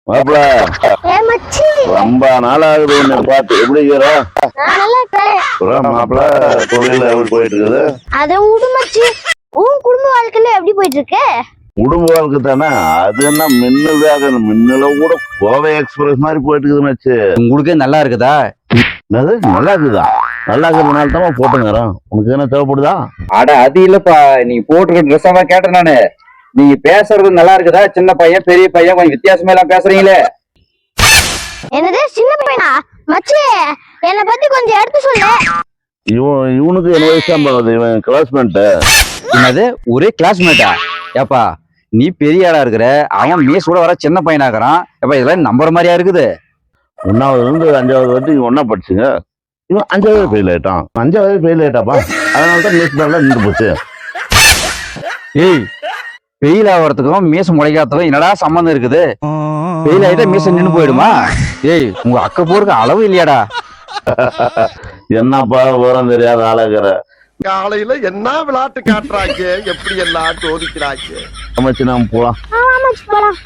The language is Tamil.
மாப்பிள ரொம்ப நாள் ஆகுது உன்னை பார்த்து. எப்படி இருக்கிற மாப்பிள? தொழில எப்படி போயிட்டு இருக்குது? அதை விடு மச்சி. உன் குடும்ப வாழ்க்கையில எப்படி போயிட்டு இருக்கு? குடும்ப வாழ்க்கை தானே, அது என்ன மின்னல் வேகம், மின்னல கூட கோவை எக்ஸ்பிரஸ் மாதிரி போயிட்டு இருக்குது மச்சு. உங்களுக்கே நல்லா இருக்குதா? என்னது நல்லா இருக்குதா? நல்லா இருக்கிறதுனால தான் போட்டுங்கிறோம். உனக்கு என்ன தேவைப்படுதா? அட அது இல்லப்பா, நீங்க போட்டுருக்க ட்ரெஸ் எல்லாம் கேட்டேன் நானு. நீங்க பேசுறது நல்லா இருக்குதா? சின்ன பையன் பெரிய பையன் கொஞ்சம் வித்தியாசமா எல்லாம் பேசுறீங்களே. என்னது சின்ன பையனா? மச்சி என்னை பத்தி கொஞ்சம் எடுத்து சொல்லு. இவனுக்கு என்ன வயசு தான் போகுது, இவன் கிளாஸ்மேட். என்னது ஒரே கிளாஸ்மேட்டா? ஏப்பா நீ பெரிய ஆளா இருக்கிற, அவன் மீஸ் கூட வர சின்ன பையனாக்குறான். ஏப்பா இதெல்லாம் நம்புற மாதிரியா இருக்குது? 1வது இருந்து 5வது வரைக்கும் ஒன்னா படிச்சுங்க. இவன் 5வது ஃபெயில் ஆயிட்டான். 5வது ஃபெயில் ஆயிட்டாப்பா, அதனாலதான் மீஸ் பேர்ல நின்று போச்சு. ஏய், ஃபெயில் ஆகிறதுக்கும் மீச முளைக்காததுக்கும் என்னடா சம்பந்தம் இருக்குது? ஃபெயில் ஆயிட்டா மீச நின்று போயிடுமா? ஏய் உங்க அக்க போருக்கு அளவு இல்லையாடா? என்னப்பா விவரம் தெரியாத ஆளுகிற. காலையில என்ன விளையாட்டு காட்டுறாங்க, எப்படி எல்லாம் சோதிக்கிறாங்க. அமைச்சு நாம போலாம். போலாம்.